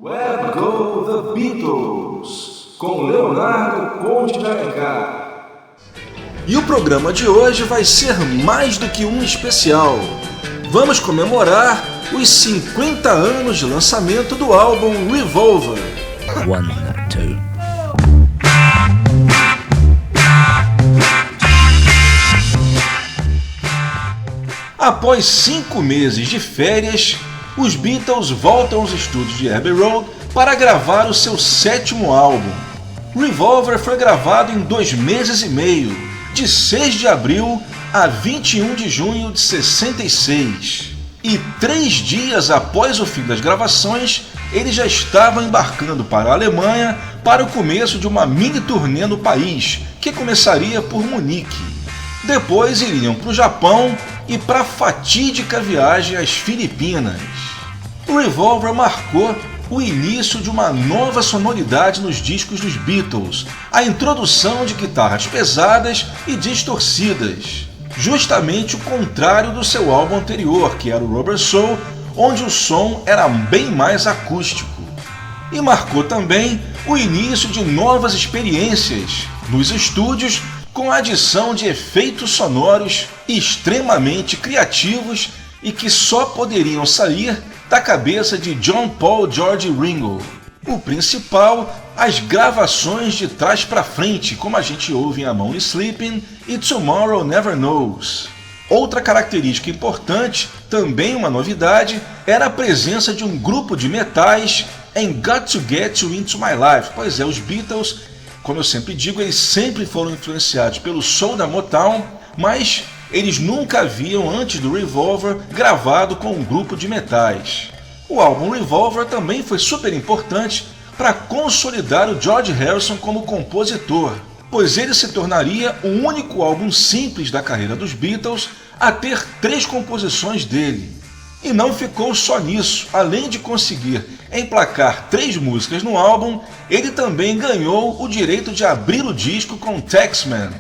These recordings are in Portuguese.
Where Go the Beatles, com Leonardo Conde de Alencar. E o programa de hoje vai ser mais do que um especial. Vamos comemorar os 50 anos de lançamento do álbum Revolver. 1, 2. Após 5 meses de férias, os Beatles voltam aos estúdios de Abbey Road para gravar o seu 7º álbum. Revolver foi gravado em 2 meses e meio, de 6 de abril a 21 de junho de 66. E 3 dias após o fim das gravações, eles já estavam embarcando para a Alemanha para o começo de uma mini turnê no país, que começaria por Munique. Depois iriam para o Japão e para a fatídica viagem às Filipinas. O Revolver marcou o início de uma nova sonoridade nos discos dos Beatles, a introdução de guitarras pesadas e distorcidas, justamente o contrário do seu álbum anterior, que era o Rubber Soul, onde o som era bem mais acústico. E marcou também o início de novas experiências nos estúdios, com a adição de efeitos sonoros extremamente criativos e que só poderiam sair da cabeça de John Paul George Ringo. O principal, as gravações de trás para frente, como a gente ouve em A Moon Sleeping e Tomorrow Never Knows. Outra característica importante, também uma novidade, era a presença de um grupo de metais em Got to Get You Into My Life. Pois é, os Beatles, como eu sempre digo, eles sempre foram influenciados pelo soul da Motown, mas eles nunca haviam, antes do Revolver, gravado com um grupo de metais. O álbum Revolver também foi super importante para consolidar o George Harrison como compositor, pois ele se tornaria o único álbum simples da carreira dos Beatles a ter 3 composições dele. E não ficou só nisso. Além de conseguir emplacar 3 músicas no álbum, ele também ganhou o direito de abrir o disco com Taxman.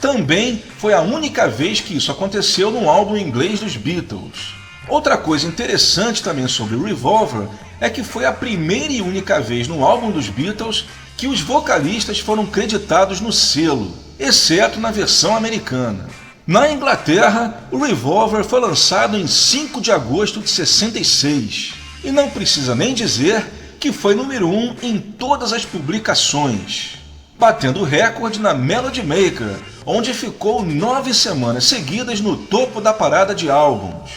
Também foi a única vez que isso aconteceu num álbum em inglês dos Beatles. Outra coisa interessante também sobre o Revolver é que foi a primeira e única vez no álbum dos Beatles que os vocalistas foram creditados no selo, exceto na versão americana. Na Inglaterra, o Revolver foi lançado em 5 de agosto de 66, e não precisa nem dizer que foi número 1 em todas as publicações, batendo o recorde na Melody Maker, onde ficou 9 semanas seguidas no topo da parada de álbuns.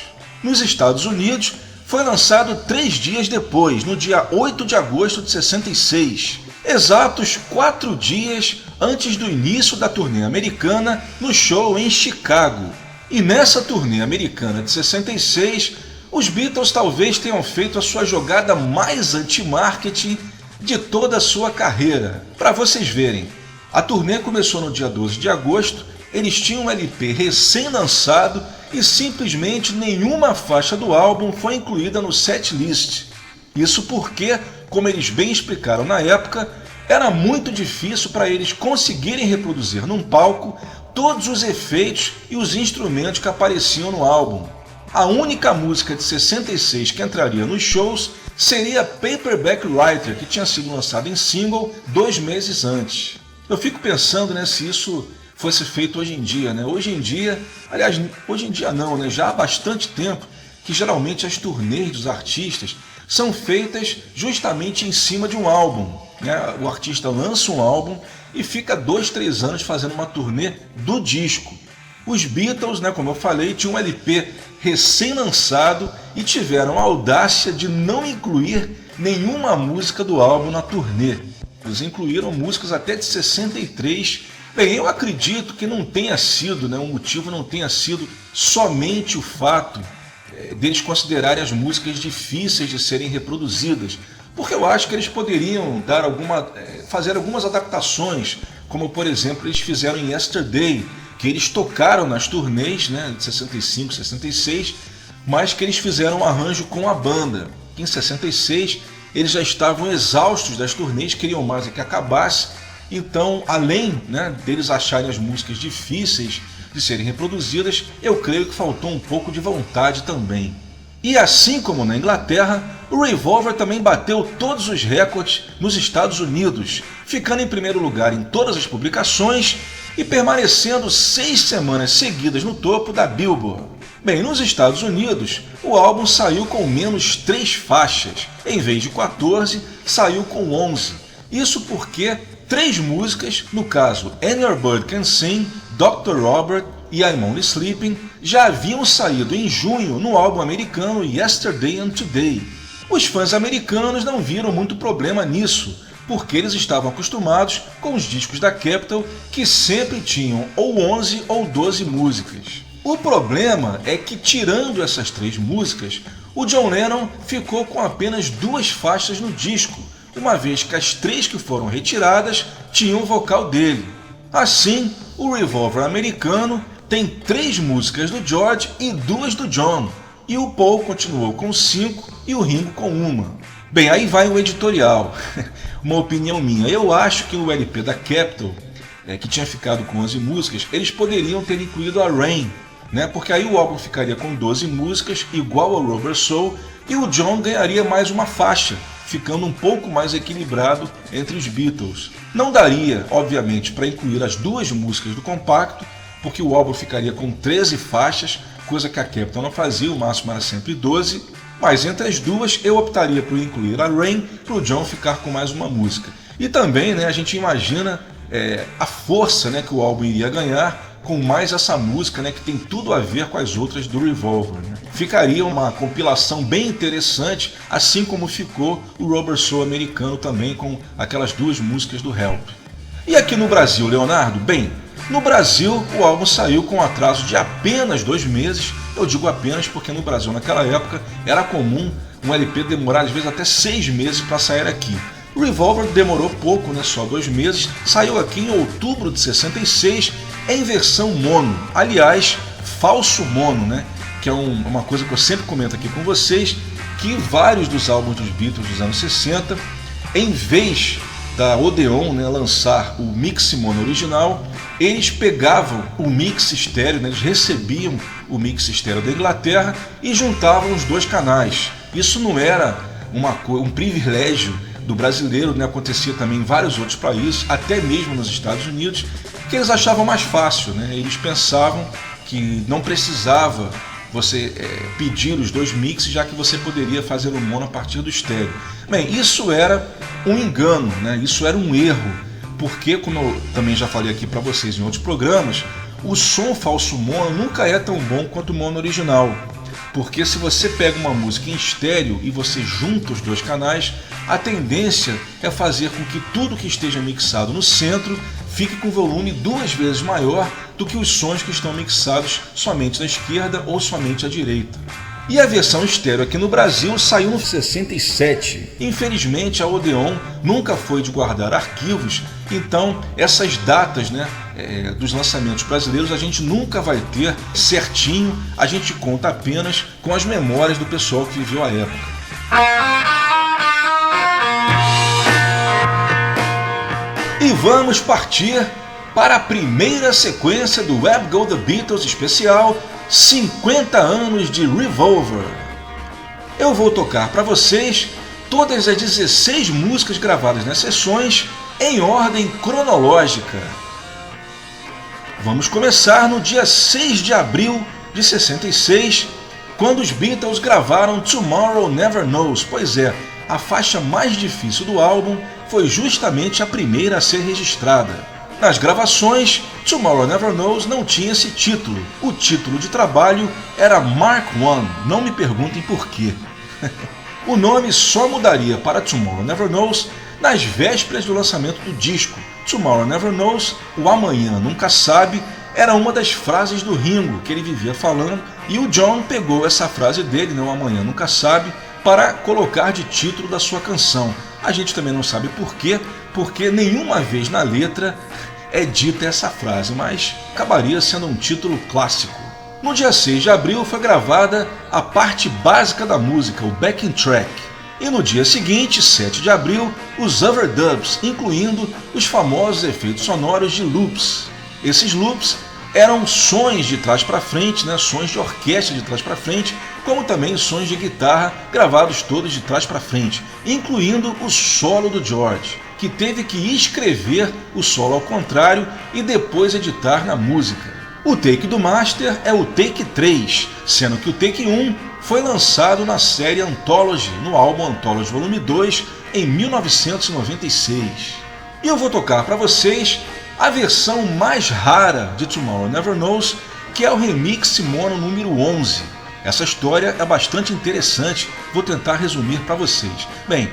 Nos Estados Unidos, foi lançado 3 dias depois, no dia 8 de agosto de 66, exatos 4 dias antes do início da turnê americana no show em Chicago. E nessa turnê americana de 66, os Beatles talvez tenham feito a sua jogada mais anti-marketing de toda a sua carreira. Para vocês verem, a turnê começou no dia 12 de agosto, eles tinham um LP recém-lançado e simplesmente nenhuma faixa do álbum foi incluída no setlist. Isso porque, como eles bem explicaram na época, era muito difícil para eles conseguirem reproduzir num palco todos os efeitos e os instrumentos que apareciam no álbum. A única música de 66 que entraria nos shows seria Paperback Writer, que tinha sido lançado em single 2 meses antes. Eu fico pensando, se isso fosse feito hoje em dia. Hoje em dia, aliás, hoje em dia não, já há bastante tempo que geralmente as turnês dos artistas são feitas justamente em cima de um álbum. O artista lança um álbum e fica 2, 3 anos fazendo uma turnê do disco. Os Beatles, como eu falei, tinham um LP recém-lançado e tiveram a audácia de não incluir nenhuma música do álbum na turnê. Eles incluíram músicas até de 63. Bem, eu acredito que não tenha sido, o motivo não tenha sido somente o fato deles considerarem as músicas difíceis de serem reproduzidas, porque eu acho que eles poderiam fazer algumas adaptações, como por exemplo eles fizeram em Yesterday, que eles tocaram nas turnês de 65, 66, mas que eles fizeram um arranjo com a banda. Em 66 eles já estavam exaustos das turnês, queriam mais que acabasse, então além deles acharem as músicas difíceis de serem reproduzidas, eu creio que faltou um pouco de vontade também. E assim como na Inglaterra, o Revolver também bateu todos os recordes nos Estados Unidos, ficando em primeiro lugar em todas as publicações e permanecendo 6 semanas seguidas no topo da Billboard. Bem, nos Estados Unidos, o álbum saiu com menos 3 faixas, em vez de 14, saiu com 11. Isso porque 3 músicas, no caso And Your Bird Can Sing, Dr. Robert e I'm Only Sleeping, já haviam saído em junho no álbum americano Yesterday and Today. Os fãs americanos não viram muito problema nisso, porque eles estavam acostumados com os discos da Capitol, que sempre tinham ou 11 ou 12 músicas. O problema é que, tirando essas 3 músicas, o John Lennon ficou com apenas 2 faixas no disco, uma vez que as 3 que foram retiradas tinham o vocal dele. Assim, o Revolver americano tem 3 músicas do George e 2 do John, e o Paul continuou com 5 e o Ringo com 1. Bem, aí vai o editorial, uma opinião minha. Eu acho que o LP da Capitol, que tinha ficado com 11 músicas, eles poderiam ter incluído a Rain, né? Porque aí o álbum ficaria com 12 músicas, igual ao Rubber Soul, e o John ganharia mais uma faixa, ficando um pouco mais equilibrado entre os Beatles. Não daria, obviamente, para incluir as 2 músicas do compacto, porque o álbum ficaria com 13 faixas, coisa que a Capitol não fazia, o máximo era sempre 12, mas entre as 2 eu optaria por incluir a Rain, para o John ficar com mais uma música. E também, né, a gente imagina a força, né, que o álbum iria ganhar com mais essa música, né, que tem tudo a ver com as outras do Revolver. Né? Ficaria uma compilação bem interessante, assim como ficou o Rubber Soul americano também, com aquelas 2 músicas do Help. E aqui no Brasil, Leonardo? Bem, no Brasil o álbum saiu com um atraso de apenas 2 meses, eu digo apenas porque no Brasil naquela época era comum um LP demorar às vezes até 6 meses para sair aqui. O Revolver demorou pouco, né, só 2 meses, saiu aqui em outubro de 66 em versão mono, aliás, falso mono, né, que é uma coisa que eu sempre comento aqui com vocês, que vários dos álbuns dos Beatles dos anos 60, em vez da Odeon, né, lançar o mix mono original, eles pegavam o mix estéreo, né, eles recebiam o mix estéreo da Inglaterra e juntavam os 2 canais. Isso não era um privilégio do brasileiro, né? Acontecia também em vários outros países, até mesmo nos Estados Unidos, que eles achavam mais fácil, né? Eles pensavam que não precisava você pedir os 2 mixes, já que você poderia fazer o mono a partir do estéreo. Bem, isso era um engano, né? Isso era um erro, porque, como eu também já falei aqui para vocês em outros programas, o som falso mono nunca é tão bom quanto o mono original. Porque se você pega uma música em estéreo e você junta os 2 canais, a tendência é fazer com que tudo que esteja mixado no centro fique com volume 2 vezes maior do que os sons que estão mixados somente na esquerda ou somente à direita. E a versão estéreo aqui no Brasil saiu em 67. Infelizmente a Odeon nunca foi de guardar arquivos, então essas datas, né, dos lançamentos brasileiros a gente nunca vai ter certinho, a gente conta apenas com as memórias do pessoal que viveu a época. E vamos partir para a primeira sequência do Web Go The Beatles especial 50 anos de Revolver. Eu vou tocar para vocês todas as 16 músicas gravadas nas sessões em ordem cronológica. Vamos começar no dia 6 de abril de 66, quando os Beatles gravaram Tomorrow Never Knows. Pois é, a faixa mais difícil do álbum foi justamente a primeira a ser registrada. Nas gravações, Tomorrow Never Knows não tinha esse título. O título de trabalho era Mark I, não me perguntem por quê. O nome só mudaria para Tomorrow Never Knows nas vésperas do lançamento do disco. Tomorrow Never Knows, o amanhã nunca sabe, era uma das frases do Ringo que ele vivia falando, e o John pegou essa frase dele, o amanhã nunca sabe, para colocar de título da sua canção. A gente também não sabe por quê, porque nenhuma vez na letra é dita essa frase, mas acabaria sendo um título clássico. No dia 6 de abril foi gravada a parte básica da música, o backing track. E no dia seguinte, 7 de abril, os overdubs, incluindo os famosos efeitos sonoros de loops. Esses loops eram sons de trás para frente, sons de orquestra de trás para frente, como também sons de guitarra gravados todos de trás para frente, incluindo o solo do George, que teve que escrever o solo ao contrário e depois editar na música. O take do Master é o take 3, sendo que o take 1 foi lançado na série Anthology, no álbum Anthology Volume 2, em 1996. E eu vou tocar para vocês a versão mais rara de Tomorrow Never Knows, que é o remix mono número 11. Essa história é bastante interessante, vou tentar resumir para vocês. Bem,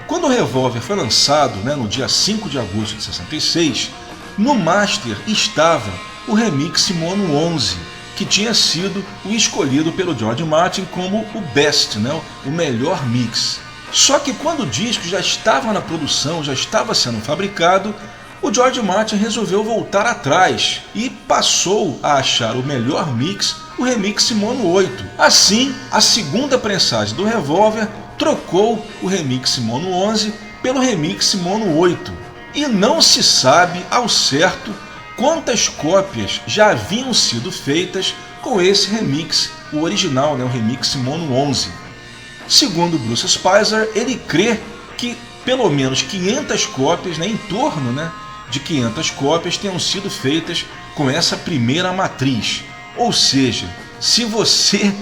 quando o Revolver foi lançado, no dia 5 de agosto de 66, no Master estava o remix mono 11, que tinha sido o escolhido pelo George Martin como o best, o melhor mix. Só que quando o disco já estava na produção, já estava sendo fabricado, o George Martin resolveu voltar atrás e passou a achar o melhor mix, o remix mono 8. Assim, a segunda prensagem do Revolver trocou o remix mono 11 pelo remix mono 8. E não se sabe ao certo quantas cópias já haviam sido feitas com esse remix, o original, o remix mono 11. Segundo Bruce Spicer, ele crê que pelo menos 500 cópias, em torno de 500 cópias tenham sido feitas com essa primeira matriz. Ou seja, se você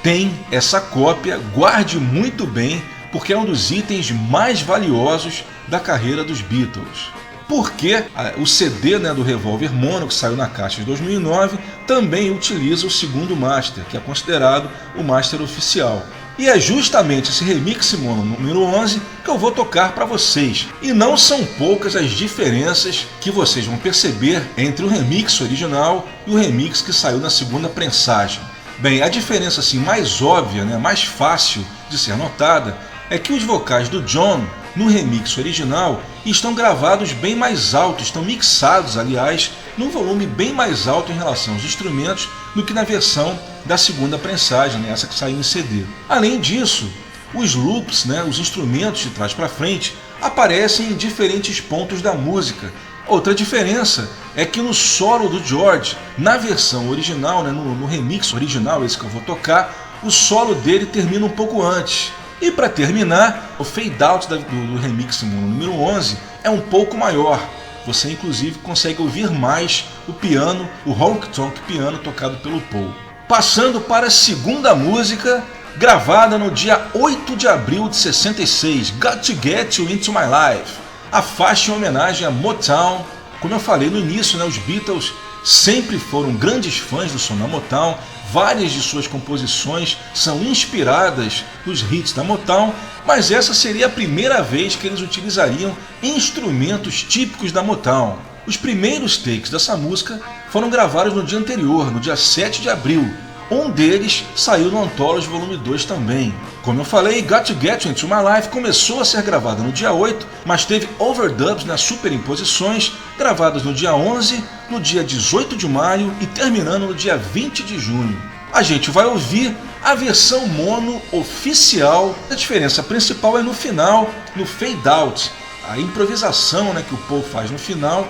tem essa cópia, guarde muito bem, porque é um dos itens mais valiosos da carreira dos Beatles. Porque o CD do Revolver Mono, que saiu na caixa de 2009, também utiliza o segundo Master, que é considerado o Master oficial. E é justamente esse remix mono número 11 que eu vou tocar para vocês. E não são poucas as diferenças que vocês vão perceber entre o remix original e o remix que saiu na segunda prensagem. Bem, a diferença mais óbvia, mais fácil de ser notada, é que os vocais do John no remix original estão gravados bem mais altos, estão mixados, aliás, num volume bem mais alto em relação aos instrumentos do que na versão da segunda prensagem, essa que saiu em CD. Além disso, os loops, os instrumentos de trás para frente, aparecem em diferentes pontos da música. Outra diferença é que no solo do George, na versão original, no remix original, esse que eu vou tocar, o solo dele termina um pouco antes. E para terminar, o fade out do remix número 11 é um pouco maior. Você inclusive consegue ouvir mais o piano, o honky tonk piano tocado pelo Paul. Passando para a segunda música, gravada no dia 8 de abril de 66, Got to Get You Into My Life. A faixa em homenagem a Motown. Como eu falei no início, os Beatles sempre foram grandes fãs do som da Motown. Várias de suas composições são inspiradas nos hits da Motown, mas essa seria a primeira vez que eles utilizariam instrumentos típicos da Motown. Os primeiros takes dessa música foram gravados no dia anterior, no dia 7 de abril. Um deles saiu no Anthology Volume 2 também. Como eu falei, Got to Get You Into My Life começou a ser gravada no dia 8, mas teve overdubs nas superimposições, gravadas no dia 11, no dia 18 de maio e terminando no dia 20 de junho. A gente vai ouvir a versão mono oficial. A diferença principal é no final, no fade out, a improvisação que o Paul faz no final,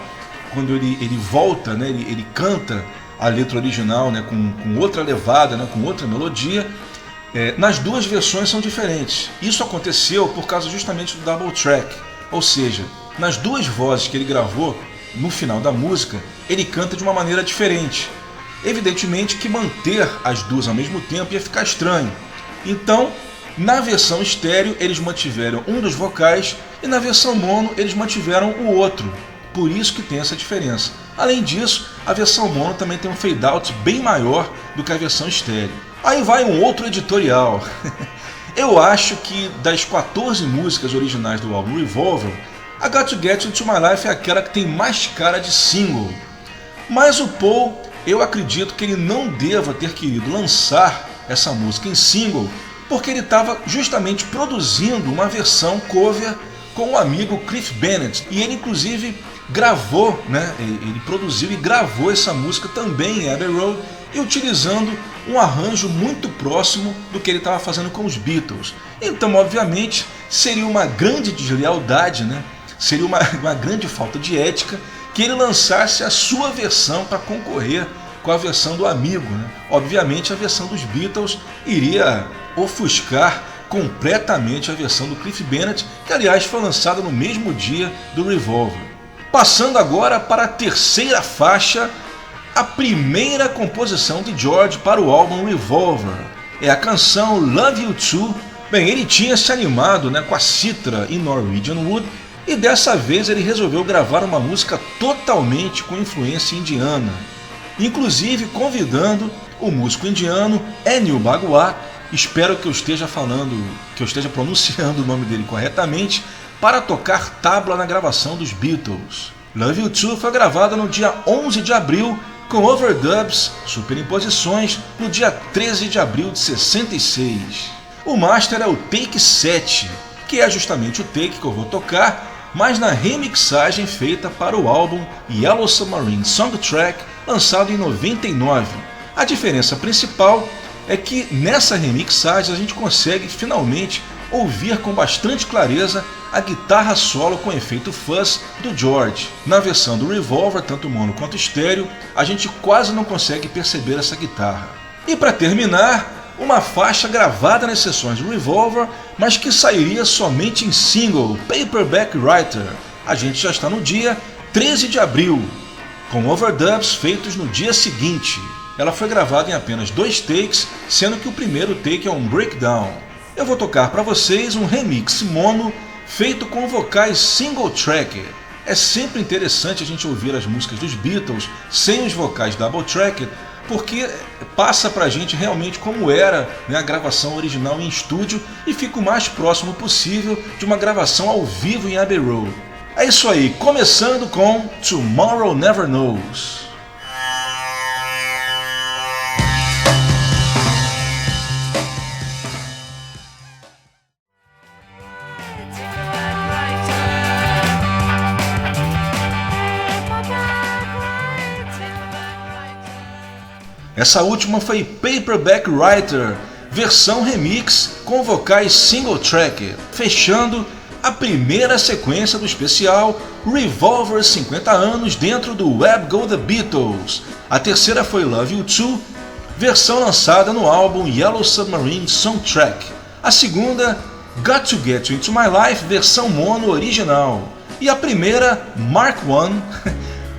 quando ele volta, ele canta a letra original com outra levada, com outra melodia. Nas duas versões são diferentes. Isso aconteceu por causa justamente do double track, ou seja, nas duas vozes que ele gravou no final da música, ele canta de uma maneira diferente. Evidentemente que manter as duas ao mesmo tempo ia ficar estranho. Então, na versão estéreo eles mantiveram um dos vocais e na versão mono eles mantiveram o outro. Por isso que tem essa diferença. Além disso, a versão mono também tem um fade out bem maior do que a versão estéreo. Aí vai um outro editorial. Eu acho que das 14 músicas originais do álbum Revolver, a Got to Get You Into My Life é aquela que tem mais cara de single. Mas o Paul, eu acredito que ele não deva ter querido lançar essa música em single, porque ele estava justamente produzindo uma versão cover com o amigo Cliff Bennett. E ele inclusive gravou, ele produziu e gravou essa música também em Abbey Road, e utilizando um arranjo muito próximo do que ele estava fazendo com os Beatles. Então, obviamente, seria uma grande deslealdade, seria uma grande falta de ética que ele lançasse a sua versão para concorrer com a versão do amigo, né? Obviamente a versão dos Beatles iria ofuscar completamente a versão do Cliff Bennett, que aliás foi lançada no mesmo dia do Revolver. Passando agora para a terceira faixa, a primeira composição de George para o álbum Revolver. É a canção Love You Too. Bem, ele tinha se animado, né, com a citra em Norwegian Wood, e dessa vez ele resolveu gravar uma música totalmente com influência indiana, inclusive convidando o músico indiano Anil Bhagwat, espero que eu esteja pronunciando o nome dele corretamente, para tocar tabla na gravação dos Beatles. Love You Too foi gravada no dia 11 de abril, com overdubs, superimposições, no dia 13 de abril de 66. O master é o Take 7, que é justamente o take que eu vou tocar, mas na remixagem feita para o álbum Yellow Submarine Songtrack, lançado em 99. A diferença principal é que nessa remixagem a gente consegue finalmente ouvir com bastante clareza a guitarra solo com efeito fuzz do George. Na versão do Revolver, tanto mono quanto estéreo, a gente quase não consegue perceber essa guitarra. E para terminar, uma faixa gravada nas sessões do Revolver, mas que sairia somente em single, Paperback Writer. A gente já está no dia 13 de abril, com overdubs feitos no dia seguinte. Ela foi gravada em apenas 2 takes, sendo que o primeiro take é um breakdown. Eu vou tocar para vocês um remix mono feito com vocais single track. É sempre interessante a gente ouvir as músicas dos Beatles sem os vocais double track, porque passa pra gente realmente como era, né, a gravação original em estúdio e fica o mais próximo possível de uma gravação ao vivo em Abbey Road. É isso aí, começando com Tomorrow Never Knows. Essa última foi Paperback Writer, versão remix com vocais single track, fechando a primeira sequência do especial Revolver 50 anos dentro do Web Go The Beatles. A terceira foi Love You Too, versão lançada no álbum Yellow Submarine Soundtrack. A segunda, Got To Get You Into My Life, versão mono original. E a primeira, Mark I,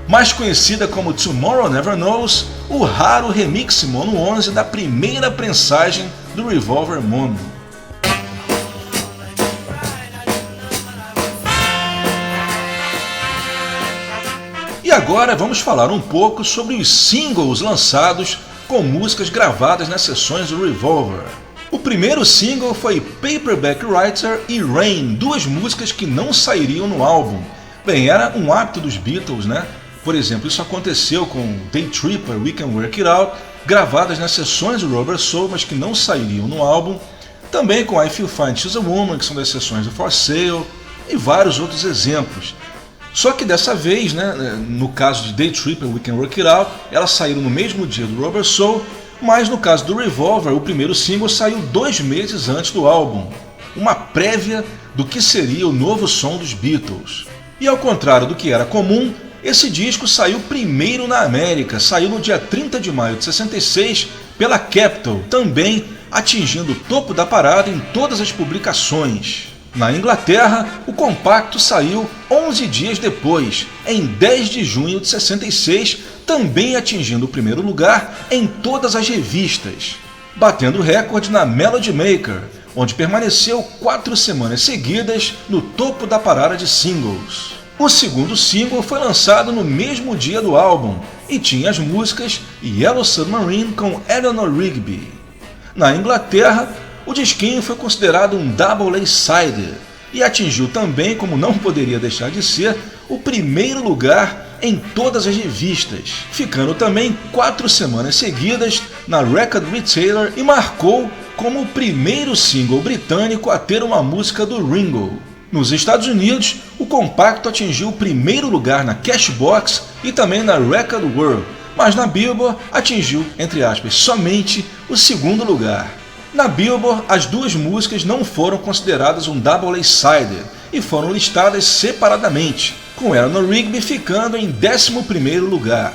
mais conhecida como Tomorrow Never Knows, o raro remix mono 11 da primeira prensagem do Revolver mono. E agora vamos falar um pouco sobre os singles lançados com músicas gravadas nas sessões do Revolver. O primeiro single foi Paperback Writer e Rain, 2 músicas que não sairiam no álbum. Bem, era um hábito dos Beatles, né? Por exemplo, isso aconteceu com Day Tripper, We Can Work It Out, gravadas nas sessões do Rubber Soul, mas que não sairiam no álbum. Também com I Feel Fine She's a Woman, que são das sessões do For Sale, e vários outros exemplos. Só que dessa vez, né, no caso de Day Tripper, We Can Work It Out, elas saíram no mesmo dia do Rubber Soul, mas no caso do Revolver, o primeiro single saiu 2 meses antes do álbum, uma prévia do que seria o novo som dos Beatles. E ao contrário do que era comum, esse disco saiu primeiro na América, saiu no dia 30 de maio de 66 pela Capitol, também atingindo o topo da parada em todas as publicações. Na Inglaterra, o compacto saiu 11 dias depois, em 10 de junho de 66, também atingindo o primeiro lugar em todas as revistas, batendo recorde na Melody Maker, onde permaneceu 4 semanas seguidas no topo da parada de singles. O segundo single foi lançado no mesmo dia do álbum e tinha as músicas Yellow Submarine com Eleanor Rigby. Na Inglaterra, o disquinho foi considerado um double A-side e atingiu também, como não poderia deixar de ser, o primeiro lugar em todas as revistas, ficando também 4 semanas seguidas na Record Retailer e marcou como o primeiro single britânico a ter uma música do Ringo. Nos Estados Unidos, o compacto atingiu o primeiro lugar na Cashbox e também na Record World, mas na Billboard atingiu, entre aspas, somente o segundo lugar. Na Billboard, as 2 músicas não foram consideradas um double A-side e foram listadas separadamente, com Eleanor Rigby ficando em 11º lugar.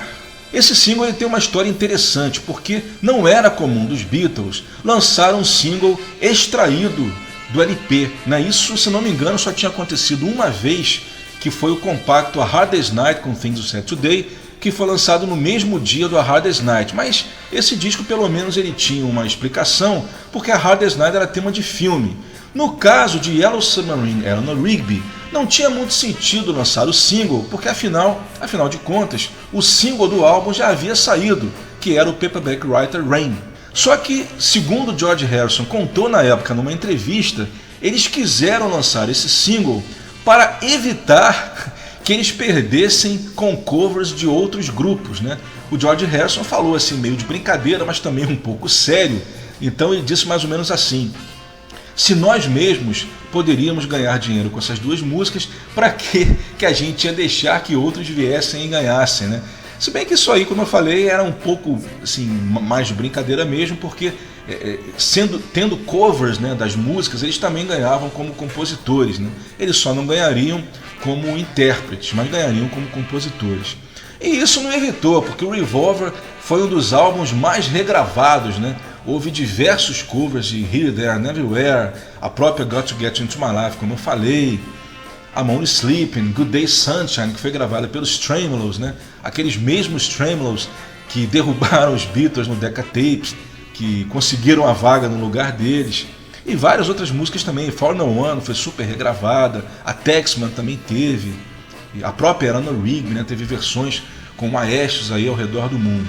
Esse single ele tem uma história interessante, porque não era comum dos Beatles lançar um single extraído do LP. Isso, se não me engano, só tinha acontecido uma vez, que foi o compacto A Hard Day's Night com Things You Said Today, que foi lançado no mesmo dia do A Hard Day's Night. Mas esse disco, pelo menos, ele tinha uma explicação, porque A Hard Day's Night era tema de filme. No caso de Yellow Submarine Eleanor Rigby, não tinha muito sentido lançar o single, porque afinal de contas, o single do álbum já havia saído, que era o Paperback Writer Rain. Só que, segundo George Harrison contou na época numa entrevista, eles quiseram lançar esse single para evitar que eles perdessem com covers de outros grupos, né? O George Harrison falou assim, meio de brincadeira, mas também um pouco sério. Então ele disse mais ou menos assim: se nós mesmos poderíamos ganhar dinheiro com essas duas músicas, para que a gente ia deixar que outros viessem e ganhassem, né? Se bem que isso aí, como eu falei, era um pouco assim, mais de brincadeira mesmo, porque tendo covers, né, das músicas, eles também ganhavam como compositores, né? Eles só não ganhariam como intérpretes, mas ganhariam como compositores. E isso não evitou, porque o Revolver foi um dos álbuns mais regravados, né? Houve diversos covers de Here, There and Everywhere, a própria Got to Get Into My Life, como eu falei, I'm Only Sleeping, Good Day Sunshine, que foi gravada pelos Tremeloes, né? Aqueles mesmos Tremeloes que derrubaram os Beatles no Decca Tapes, que conseguiram a vaga no lugar deles. E várias outras músicas também. For No One foi super regravada, a Taxman também teve, a própria Eleanor Rigby, né, teve versões com maestros aí ao redor do mundo.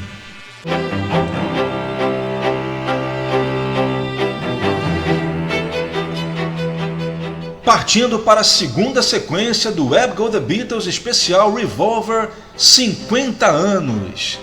Partindo para a segunda sequência do Web Go The Beatles especial Revolver 50 anos.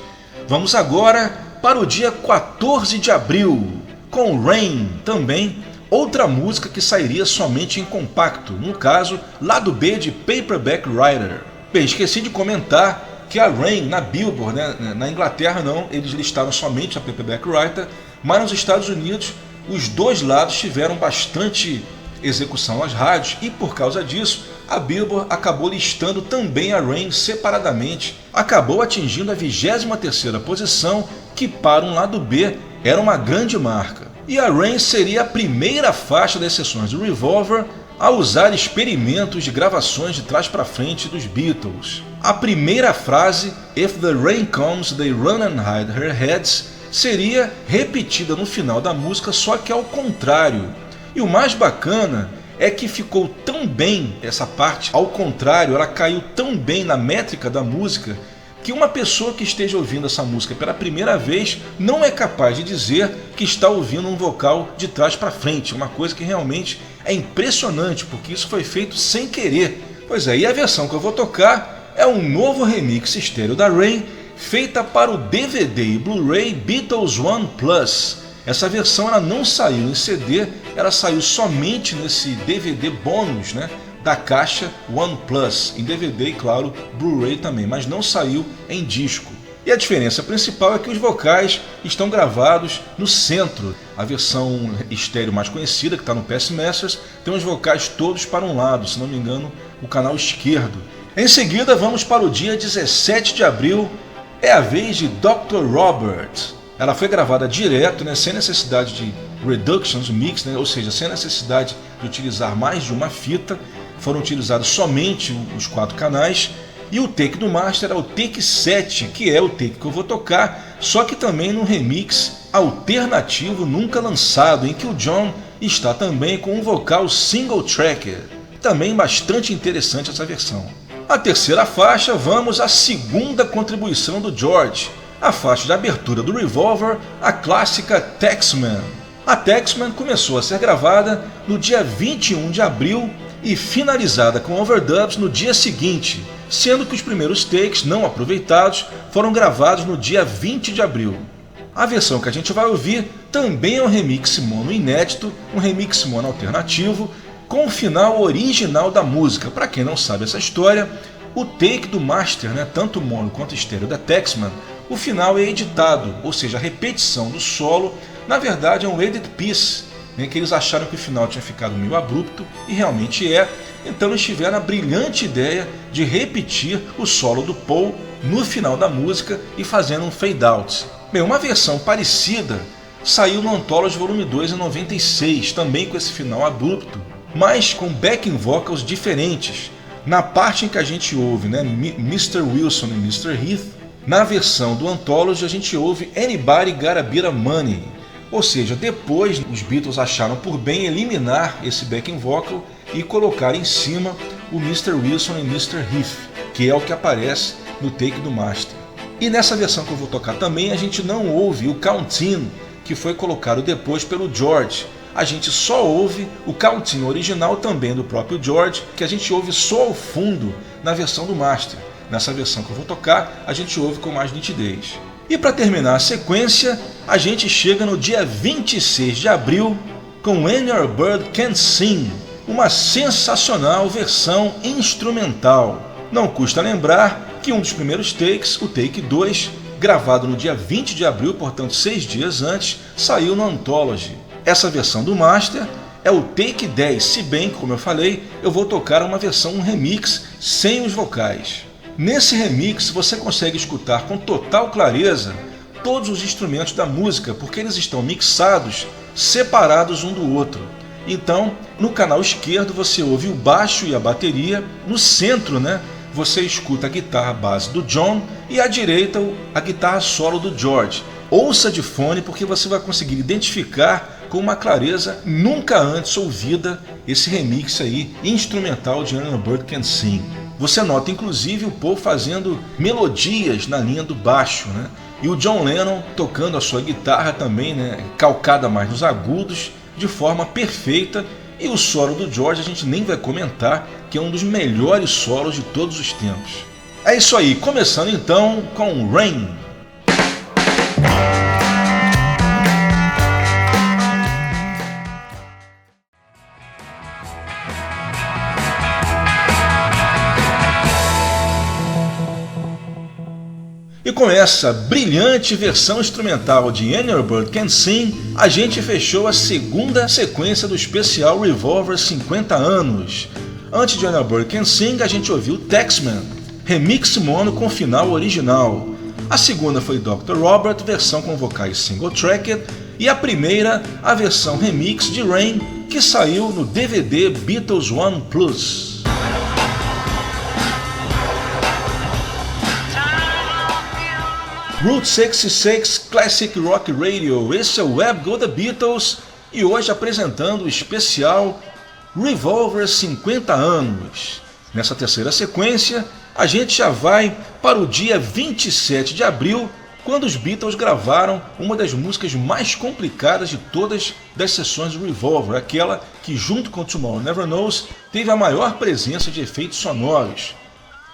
Vamos agora para o dia 14 de abril, com Rain, também outra música que sairia somente em compacto, no caso, lado B de Paperback Writer. Bem, esqueci de comentar que a Rain na Billboard, né, na Inglaterra não, eles listaram somente a Paperback Writer, mas nos Estados Unidos os dois lados tiveram bastante execução às rádios e por causa disso a Billboard acabou listando também a Rain separadamente, acabou atingindo a 23ª posição, que para um lado B era uma grande marca. E a Rain seria a primeira faixa das sessões do Revolver a usar experimentos de gravações de trás para frente dos Beatles. A primeira frase, If the rain comes they run and hide their heads, seria repetida no final da música, só que ao contrário. E o mais bacana é que ficou tão bem essa parte, ao contrário, ela caiu tão bem na métrica da música, que uma pessoa que esteja ouvindo essa música pela primeira vez não é capaz de dizer que está ouvindo um vocal de trás para frente, uma coisa que realmente é impressionante, porque isso foi feito sem querer. Pois é, e a versão que eu vou tocar é um novo remix estéreo da Rain, feita para o DVD e Blu-ray Beatles One Plus. Essa versão ela não saiu em CD, ela saiu somente nesse DVD bônus, né, da caixa One Plus, em DVD e claro, Blu-ray também, mas não saiu em disco. E a diferença principal é que os vocais estão gravados no centro. A versão estéreo mais conhecida, que está no PS Masters, tem os vocais todos para um lado, se não me engano, o canal esquerdo. Em seguida, vamos para o dia 17 de abril, é a vez de Dr. Robert. Ela foi gravada direto, né, sem necessidade de reductions, mix, né, ou seja, sem necessidade de utilizar mais de uma fita. Foram utilizados somente os 4 canais. E o take do master é o take 7, que é o take que eu vou tocar, só que também num remix alternativo nunca lançado, em que o John está também com um vocal single tracker. Também bastante interessante essa versão. A terceira faixa, vamos à segunda contribuição do George, a faixa de abertura do Revolver, a clássica Taxman. A Taxman começou a ser gravada no dia 21 de abril e finalizada com overdubs no dia seguinte, sendo que os primeiros takes não aproveitados foram gravados no dia 20 de abril. A versão que a gente vai ouvir também é um remix mono inédito, um remix mono alternativo, com o final original da música. Para quem não sabe essa história, o take do master, né, tanto mono quanto estéreo da Taxman, o final é editado, ou seja, a repetição do solo, na verdade é um edit piece, né, que eles acharam que o final tinha ficado meio abrupto, e realmente é. Então eles tiveram a brilhante ideia de repetir o solo do Paul no final da música e fazendo um fade out. Bem, uma versão parecida saiu no Anthology Volume 2 em 96, também com esse final abrupto, mas com backing vocals diferentes. Na parte em que a gente ouve, né, Mr. Wilson e Mr. Heath, na versão do Anthology a gente ouve Anybody Got a Bit of Money. Ou seja, depois os Beatles acharam por bem eliminar esse backing vocal e colocar em cima o Mr. Wilson e Mr. Heath, que é o que aparece no take do master. E nessa versão que eu vou tocar também a gente não ouve o Count-In, que foi colocado depois pelo George. A gente só ouve o Count-In original também do próprio George, que a gente ouve só ao fundo na versão do master. Nessa versão que eu vou tocar, a gente ouve com mais nitidez. E para terminar a sequência, a gente chega no dia 26 de abril com When Your Bird Can Sing, uma sensacional versão instrumental. Não custa lembrar que um dos primeiros takes, o take 2, gravado no dia 20 de abril, portanto 6 dias antes, saiu no Anthology. Essa versão do master é o take 10, se bem que, como eu falei, eu vou tocar uma versão, um remix, sem os vocais. Nesse remix você consegue escutar com total clareza todos os instrumentos da música, porque eles estão mixados, separados um do outro. Então, no canal esquerdo você ouve o baixo e a bateria, no centro, né, você escuta a guitarra base do John e à direita a guitarra solo do George. Ouça de fone porque você vai conseguir identificar com uma clareza nunca antes ouvida esse remix aí, instrumental de When Your Bird Can Sing. Você nota inclusive o Paul fazendo melodias na linha do baixo, né? E o John Lennon tocando a sua guitarra também, né, calcada mais nos agudos, de forma perfeita. E o solo do George a gente nem vai comentar, que é um dos melhores solos de todos os tempos. É isso aí, começando então com Rain. E com essa brilhante versão instrumental de When Your Bird Can Sing, a gente fechou a segunda sequência do especial Revolver 50 anos. Antes de When Your Bird Can Sing, a gente ouviu Taxman, remix mono com final original. A segunda foi Dr. Robert, versão com vocais single-tracked, e a primeira, a versão remix de Rain, que saiu no DVD Beatles One Plus. Route 66 Classic Rock Radio, esse é o Web Go The Beatles e hoje apresentando o especial Revolver 50 anos. Nessa terceira sequência, a gente já vai para o dia 27 de abril, quando os Beatles gravaram uma das músicas mais complicadas de todas das sessões do Revolver, aquela que junto com Tomorrow Never Knows teve a maior presença de efeitos sonoros,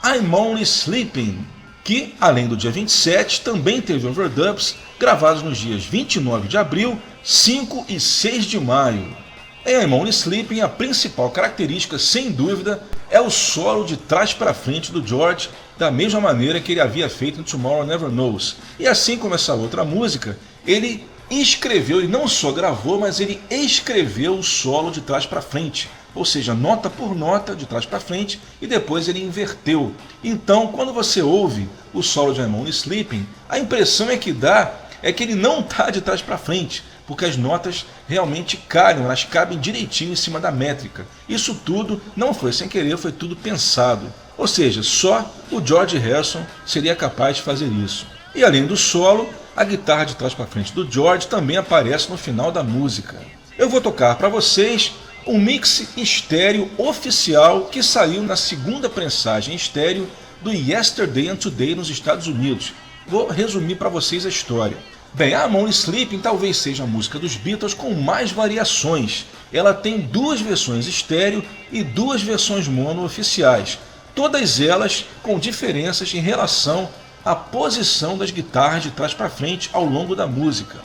I'm Only Sleeping, que, além do dia 27, também teve overdubs gravados nos dias 29 de abril, 5 e 6 de maio. Em I'm Only Sleeping, a principal característica, sem dúvida, é o solo de trás para frente do George, da mesma maneira que ele havia feito em Tomorrow Never Knows. E assim como essa outra música, ele escreveu, ele não só gravou, mas ele escreveu o solo de trás para frente. Ou seja, nota por nota, de trás para frente, e depois ele inverteu. Então, quando você ouve o solo de I'm Only Sleeping, a impressão que dá é que ele não está de trás para frente, porque as notas realmente caem, elas cabem direitinho em cima da métrica. Isso tudo não foi sem querer, foi tudo pensado. Ou seja, só o George Harrison seria capaz de fazer isso. E além do solo, a guitarra de trás para frente do George também aparece no final da música. Eu vou tocar para vocês um mix estéreo oficial que saiu na segunda prensagem estéreo do Yesterday and Today nos Estados Unidos. Vou resumir para vocês a história. Bem, a I'm Only Sleeping talvez seja a música dos Beatles com mais variações. Ela tem duas versões estéreo e duas versões mono oficiais, todas elas com diferenças em relação à posição das guitarras de trás para frente ao longo da música.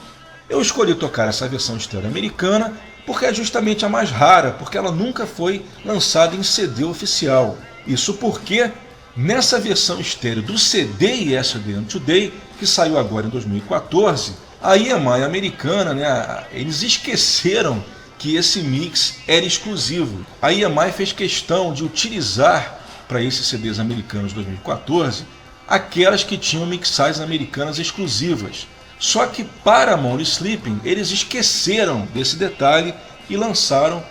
Eu escolhi tocar essa versão estéreo americana porque é justamente a mais rara, porque ela nunca foi lançada em CD oficial. Isso porque, nessa versão estéreo do CD Yesterday and Today, que saiu agora em 2014, a EMI americana, né, eles esqueceram que esse mix era exclusivo. A EMI fez questão de utilizar para esses CDs americanos de 2014 aquelas que tinham mixagens americanas exclusivas. Só que Paramount Sleeping, eles esqueceram desse detalhe e lançaram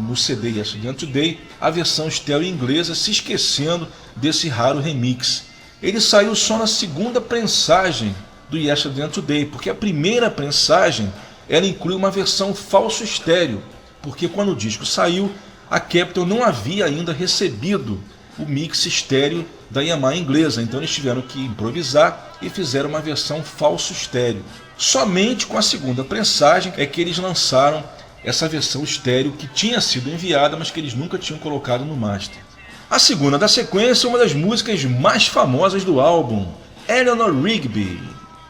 no CD Yesterday and Today a versão estéreo inglesa, se esquecendo desse raro remix. Ele saiu só na segunda prensagem do Yesterday and Today, porque a primeira prensagem ela inclui uma versão falso estéreo, porque quando o disco saiu, a Capitol não havia ainda recebido o mix estéreo da Yamaha inglesa, então eles tiveram que improvisar e fizeram uma versão falso estéreo. Somente com a segunda prensagem é que eles lançaram essa versão estéreo que tinha sido enviada, mas que eles nunca tinham colocado no master. A segunda da sequência é uma das músicas mais famosas do álbum, Eleanor Rigby.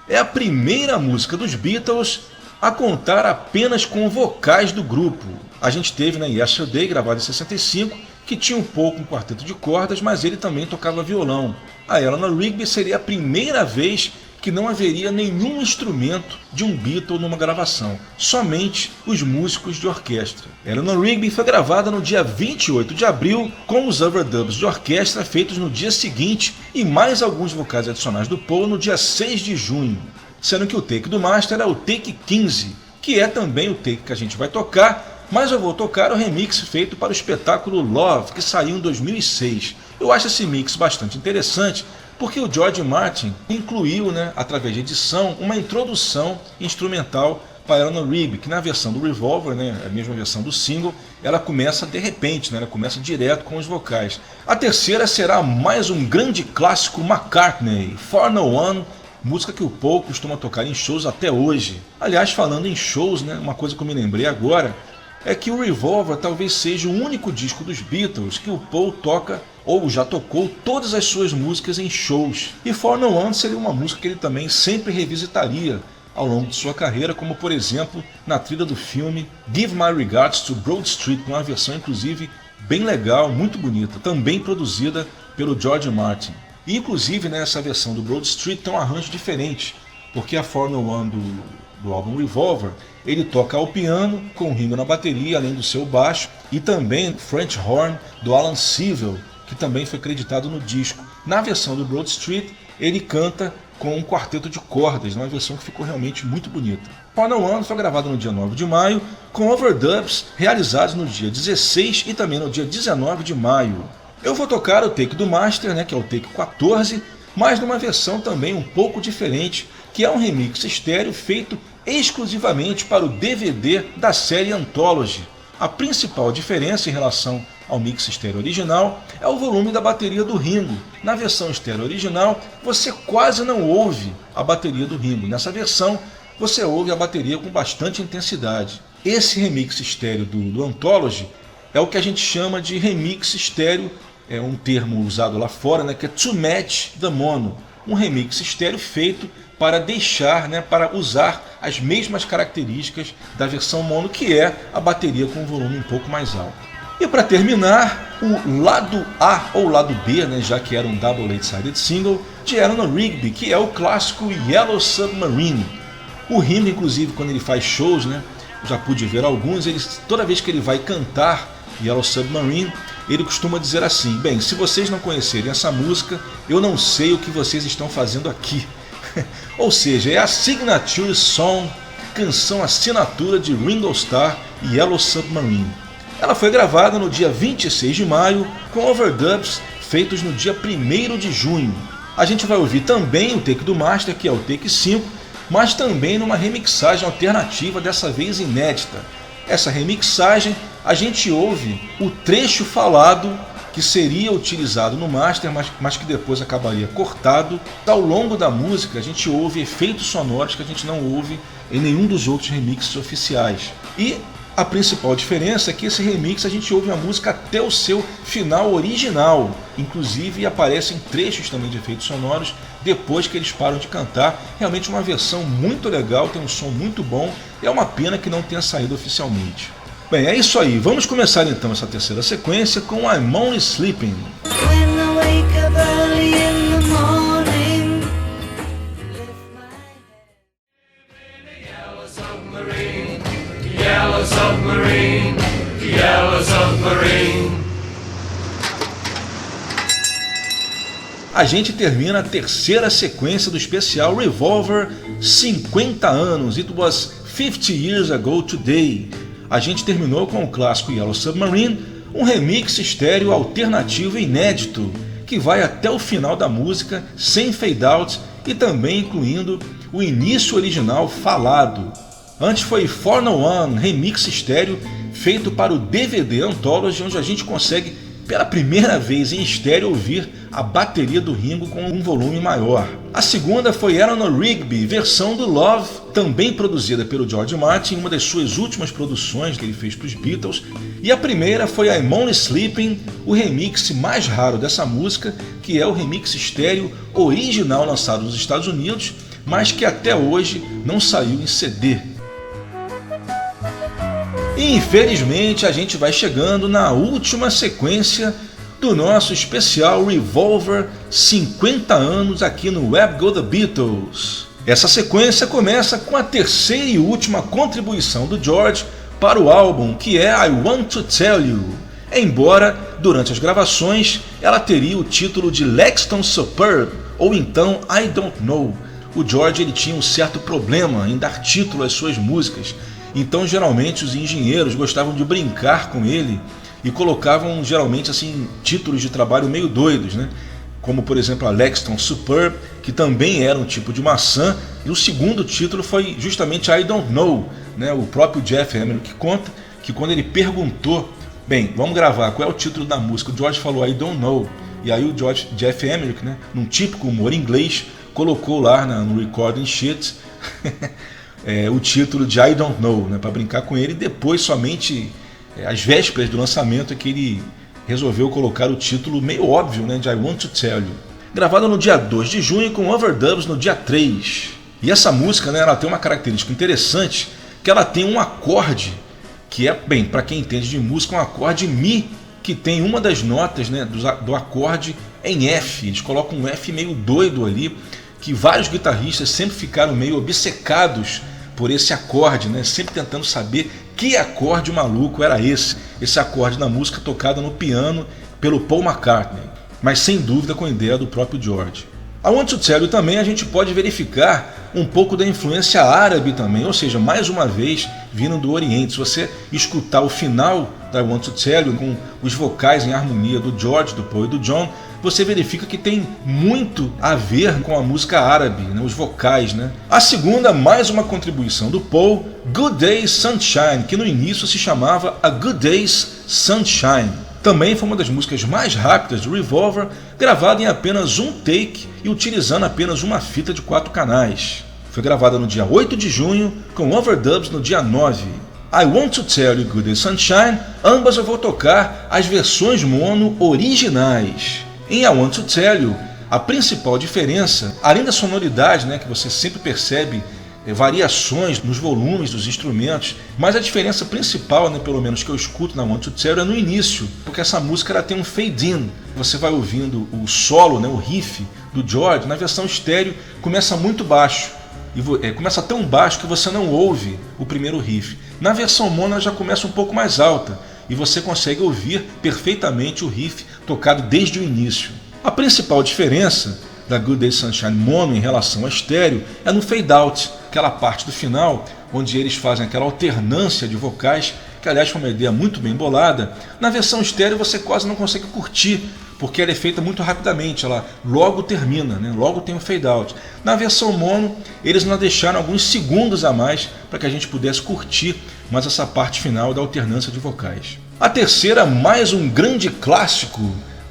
É a primeira música dos Beatles a contar apenas com vocais do grupo. A gente teve na Yesterday, gravado em 65, que tinha um pouco um quarteto de cordas, mas ele também tocava violão. A Eleanor Rigby seria a primeira vez que não haveria nenhum instrumento de um Beatle numa gravação, somente os músicos de orquestra. Eleanor Rigby foi gravada no dia 28 de abril, com os overdubs de orquestra feitos no dia seguinte e mais alguns vocais adicionais do Paul no dia 6 de junho, sendo que o take do master é o take 15, que é também o take que a gente vai tocar, mas eu vou tocar o remix feito para o espetáculo Love, que saiu em 2006. Eu acho esse mix bastante interessante, porque o George Martin incluiu, através de edição, uma introdução instrumental para Eleanor Rigby, que na versão do Revolver, a mesma versão do single, ela começa de repente, ela começa direto com os vocais. A terceira será mais um grande clássico McCartney, For No One, música que o Paul costuma tocar em shows até hoje. Aliás, falando em shows, uma coisa que eu me lembrei agora, é que o Revolver talvez seja o único disco dos Beatles que o Paul toca ou já tocou todas as suas músicas em shows. E For No One seria uma música que ele também sempre revisitaria ao longo de sua carreira, como por exemplo na trilha do filme Give My Regards to Broad Street, com uma versão inclusive bem legal, muito bonita, também produzida pelo George Martin. E inclusive nessa versão do Broad Street tem um arranjo diferente, porque a For No One do álbum Revolver, ele toca ao piano, com o Ringo na bateria, além do seu baixo, e também French Horn do Alan Sivell, que também foi creditado no disco. Na versão do Broad Street, ele canta com um quarteto de cordas, uma versão que ficou realmente muito bonita. For No One foi gravado no dia 9 de maio, com overdubs realizados no dia 16 e também no dia 19 de maio. Eu vou tocar o take do master, que é o take 14, mas numa versão também um pouco diferente, que é um remix estéreo feito exclusivamente para o DVD da série Anthology. A principal diferença em relação ao mix estéreo original é o volume da bateria do Ringo. Na versão estéreo original, você quase não ouve a bateria do Ringo. Nessa versão, você ouve a bateria com bastante intensidade. Esse remix estéreo do Anthology é o que a gente chama de remix estéreo, é um termo usado lá fora, que é to match the mono. Um remix estéreo feito para deixar, para usar as mesmas características da versão mono, que é a bateria com um volume um pouco mais alto. E para terminar, o lado A ou lado B, já que era um double eight-sided single, de Eleanor Rigby, que é o clássico Yellow Submarine. O Ringo, inclusive, quando ele faz shows, já pude ver alguns, toda vez que ele vai cantar Yellow Submarine, ele costuma dizer assim: bem, se vocês não conhecerem essa música, eu não sei o que vocês estão fazendo aqui. Ou seja, é a signature song, canção assinatura de Ringo Starr e Yellow Submarine. Ela foi gravada no dia 26 de maio, com overdubs feitos no dia 1º de junho. A gente vai ouvir também o take do master, que é o take 5, mas também numa remixagem alternativa, dessa vez inédita. Essa remixagem, a gente ouve o trecho falado que seria utilizado no master, mas que depois acabaria cortado. Ao longo da música, a gente ouve efeitos sonoros que a gente não ouve em nenhum dos outros remixes oficiais. E a principal diferença é que esse remix a gente ouve a música até o seu final original. Inclusive aparecem trechos também de efeitos sonoros depois que eles param de cantar. Realmente uma versão muito legal, tem um som muito bom. É uma pena que não tenha saído oficialmente. Bem, é isso aí. Vamos começar então essa terceira sequência com I'm Only Sleeping. Yellow submarine, yellow submarine. a gente termina a terceira sequência do especial Revolver 50 anos. It was 50 years ago today. A gente terminou com o clássico Yellow Submarine, um remix estéreo alternativo e inédito, que vai até o final da música, sem fade-out e também incluindo o início original falado. Antes foi 401, remix estéreo, feito para o DVD Anthology, onde a gente consegue, pela primeira vez em estéreo, ouvir a bateria do Ringo com um volume maior. A segunda foi Eleanor Rigby, versão do Love, também produzida pelo George Martin, uma das suas últimas produções que ele fez para os Beatles. E a primeira foi I'm Only Sleeping, o remix mais raro dessa música, que é o remix estéreo original lançado nos Estados Unidos, mas que até hoje não saiu em CD. E infelizmente a gente vai chegando na última sequência do nosso especial Revolver 50 anos aqui no Web Go The Beatles. Essa sequência começa com a terceira e última contribuição do George para o álbum, que é I Want To Tell You, embora durante as gravações ela teria o título de Lexington Superb, ou então I Don't Know. O George ele tinha um certo problema em dar título às suas músicas, então geralmente os engenheiros gostavam de brincar com ele e colocavam geralmente assim títulos de trabalho meio doidos, né? Como por exemplo a Lexington Superb, que também era um tipo de maçã, e o segundo título foi justamente I Don't Know, né? O próprio Jeff Emerick conta que quando ele perguntou, bem, vamos gravar, qual é o título da música? O George falou I Don't Know, e aí o Jeff Emerick, né, num típico humor inglês, colocou lá no recording sheet o título de I Don't Know, né, para brincar com ele, e depois somente às vésperas do lançamento é que ele resolveu colocar o título meio óbvio, né, de I Want To Tell You. Gravada no dia 2 de junho com overdubs no dia 3. E essa música, né, ela tem uma característica interessante, que ela tem um acorde, que é, bem, para quem entende de música, um acorde Mi, que tem uma das notas, né, do acorde em F. Eles colocam um F meio doido ali, que vários guitarristas sempre ficaram meio obcecados por esse acorde, né, sempre tentando saber que acorde maluco era esse acorde na música tocada no piano pelo Paul McCartney, mas sem dúvida com a ideia do próprio George. I Want To Tell You também a gente pode verificar um pouco da influência árabe também, ou seja, mais uma vez vindo do Oriente. Se você escutar o final da I Want To Tell You com os vocais em harmonia do George, do Paul e do John, você verifica que tem muito a ver com a música árabe, né, os vocais, né? A segunda, mais uma contribuição do Paul, Good Days Sunshine, que no início se chamava A Good Days Sunshine. Também foi uma das músicas mais rápidas do Revolver, gravada em apenas um take e utilizando apenas uma fita de 4 canais. Foi gravada no dia 8 de junho, com overdubs no dia 9. I Want To Tell You, Good Day Sunshine, ambas eu vou tocar as versões mono originais. Em I Want To Tell You, a principal diferença, além da sonoridade, né, que você sempre percebe variações nos volumes dos instrumentos, mas a diferença principal, né, pelo menos que eu escuto na I Want To Tell You, é no início, porque essa música ela tem um fade-in. Você vai ouvindo o solo, né, o riff do George, na versão estéreo começa muito baixo, e começa tão baixo que você não ouve o primeiro riff. Na versão mono ela já começa um pouco mais alta, e você consegue ouvir perfeitamente o riff tocado desde o início. A principal diferença da Good Day Sunshine mono em relação a estéreo é no fade out, aquela parte do final onde eles fazem aquela alternância de vocais, que aliás foi uma ideia muito bem bolada. Na versão estéreo você quase não consegue curtir, porque ela é feita muito rapidamente, ela logo termina, né? Logo tem um fade out. Na versão mono eles não deixaram alguns segundos a mais para que a gente pudesse curtir mais essa parte final da alternância de vocais. A terceira, mais um grande clássico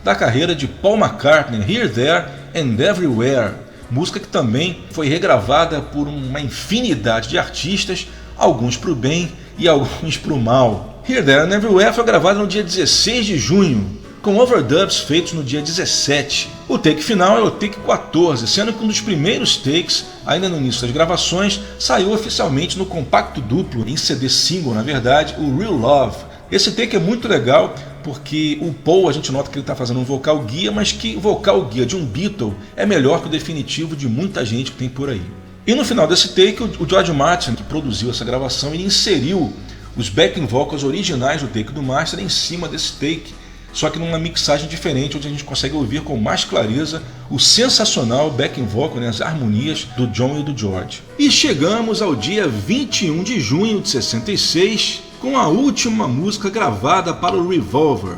da carreira de Paul McCartney, Here, There and Everywhere, música que também foi regravada por uma infinidade de artistas, alguns para o bem e alguns para o mal. Here, There and Everywhere foi gravada no dia 16 de junho, com overdubs feitos no dia 17. O take final é o take 14, sendo que um dos primeiros takes, ainda no início das gravações, saiu oficialmente no compacto duplo, em CD single na verdade, o Real Love. Esse take é muito legal porque o Paul, a gente nota que ele está fazendo um vocal guia, mas que o vocal guia de um Beatle é melhor que o definitivo de muita gente que tem por aí. E no final desse take, o George Martin, que produziu essa gravação, ele inseriu os backing vocals originais do take do Master em cima desse take, só que numa mixagem diferente, onde a gente consegue ouvir com mais clareza o sensacional backing vocal, né, as harmonias do John e do George. E chegamos ao dia 21 de junho de 66, com a última música gravada para o Revolver.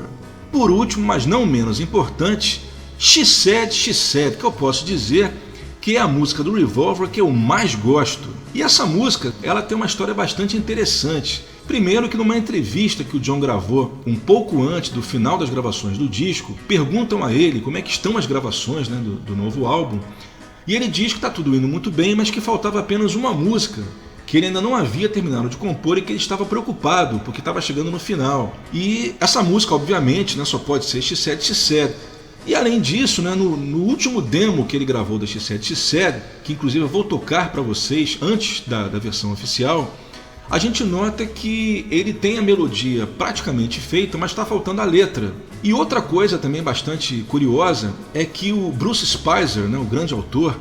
Por último, mas não menos importante, She Said, que eu posso dizer que é a música do Revolver que eu mais gosto. E essa música, ela tem uma história bastante interessante. Primeiro que numa entrevista que o John gravou um pouco antes do final das gravações do disco, perguntam a ele como é que estão as gravações, né, do novo álbum, e ele diz que está tudo indo muito bem, mas que faltava apenas uma música, que ele ainda não havia terminado de compor e que ele estava preocupado, porque estava chegando no final. E essa música, obviamente, né, só pode ser She Said. E além disso, né, no último demo que ele gravou da She Said, que inclusive eu vou tocar para vocês antes da versão oficial, a gente nota que ele tem a melodia praticamente feita, mas está faltando a letra. E outra coisa também bastante curiosa é que o Bruce Spicer, né, o grande autor,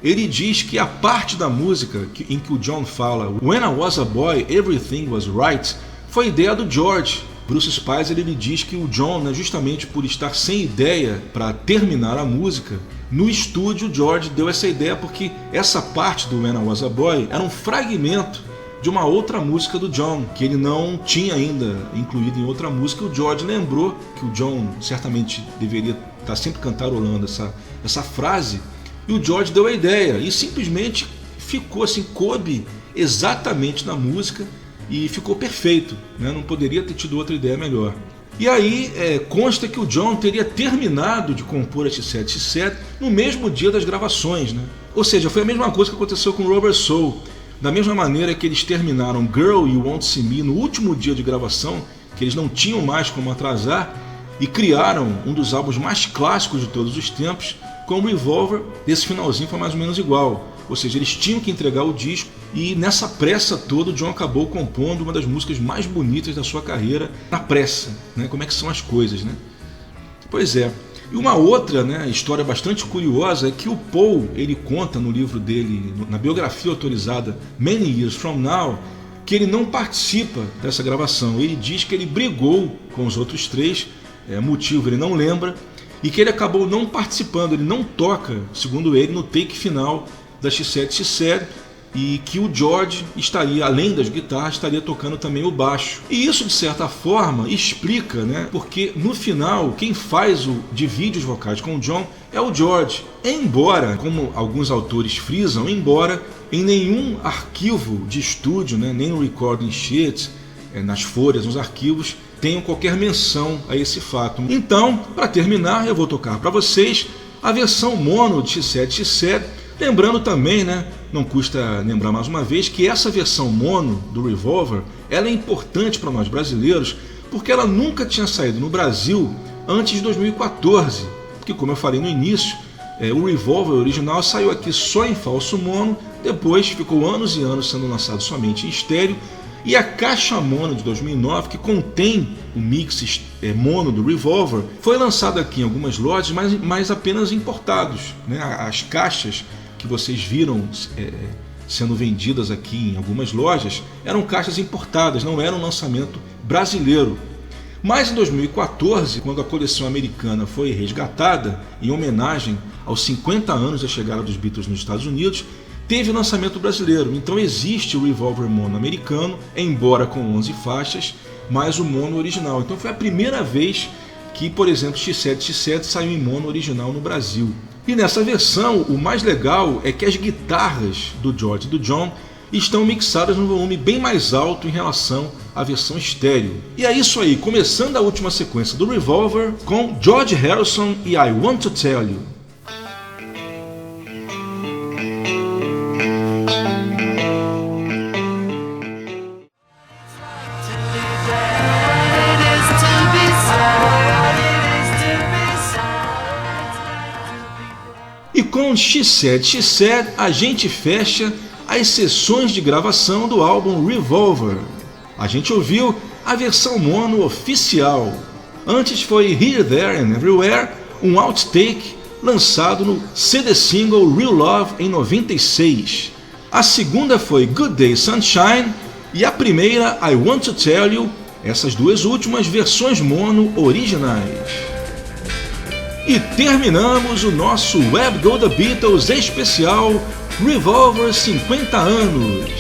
ele diz que a parte da música em que o John fala "When I was a boy, everything was right", foi ideia do George. Bruce Spicer ele diz que o John, né, justamente por estar sem ideia para terminar a música, no estúdio o George deu essa ideia porque essa parte do When I Was a Boy era um fragmento de uma outra música do John, que ele não tinha ainda incluído em outra música. O George lembrou que o John certamente deveria estar sempre cantarolando essa frase, e o George deu a ideia, e simplesmente ficou assim, coube exatamente na música, e ficou perfeito, né? Não poderia ter tido outra ideia melhor. E aí consta que o John teria terminado de compor a She Said no mesmo dia das gravações, né? Ou seja, foi a mesma coisa que aconteceu com o Rubber Soul. Da mesma maneira que eles terminaram Girl You Won't See Me no último dia de gravação, que eles não tinham mais como atrasar, e criaram um dos álbuns mais clássicos de todos os tempos, com o Revolver, esse finalzinho foi mais ou menos igual. Ou seja, eles tinham que entregar o disco, e nessa pressa toda o John acabou compondo uma das músicas mais bonitas da sua carreira na pressa, né? Como é que são as coisas, né? Pois é. E uma outra, né, história bastante curiosa é que o Paul, ele conta no livro dele, na biografia autorizada Many Years From Now, que ele não participa dessa gravação. Ele diz que ele brigou com os outros três, motivo ele não lembra, e que ele acabou não participando, ele não toca, segundo ele, no take final da She Said, e que o George estaria, além das guitarras, estaria tocando também o baixo. E isso, de certa forma, explica, né, porque no final, quem faz divide os vocais com o John é o George. Embora, como alguns autores frisam, embora em nenhum arquivo de estúdio, né, nem no recording sheet, nas folhas, nos arquivos, tenham qualquer menção a esse fato. Então, para terminar, eu vou tocar para vocês a versão mono de She Said, lembrando também, né, não custa lembrar mais uma vez, que essa versão mono do Revolver, ela é importante para nós brasileiros, porque ela nunca tinha saído no Brasil antes de 2014, porque, como eu falei no início, o Revolver original saiu aqui só em falso mono, depois ficou anos e anos sendo lançado somente em estéreo, e a caixa mono de 2009, que contém o mix mono do Revolver, foi lançada aqui em algumas lojas, mas apenas importados, né? As caixas que vocês viram sendo vendidas aqui em algumas lojas eram caixas importadas, não era um lançamento brasileiro. Mas em 2014, quando a coleção americana foi resgatada em homenagem aos 50 anos da chegada dos Beatles nos Estados Unidos, teve o lançamento brasileiro. Então existe o Revolver mono americano, embora com 11 faixas, mas o mono original. Então foi a primeira vez que, por exemplo, She Said saiu em mono original no Brasil. E nessa versão, o mais legal é que as guitarras do George e do John estão mixadas num volume bem mais alto em relação à versão estéreo. E é isso aí, começando a última sequência do Revolver com George Harrison e I Want to Tell You. E com She Said, a gente fecha as sessões de gravação do álbum Revolver. A gente ouviu a versão mono oficial. Antes foi Here, There and Everywhere, um outtake lançado no CD single Real Love em 96. A segunda foi Good Day Sunshine e a primeira I Want to Tell You essas duas últimas versões mono originais. E terminamos o nosso Web Go The Beatles especial Revolver 50 anos.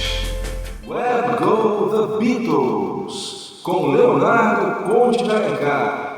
Web Go The Beatles, com Leonardo Conde de Alencar.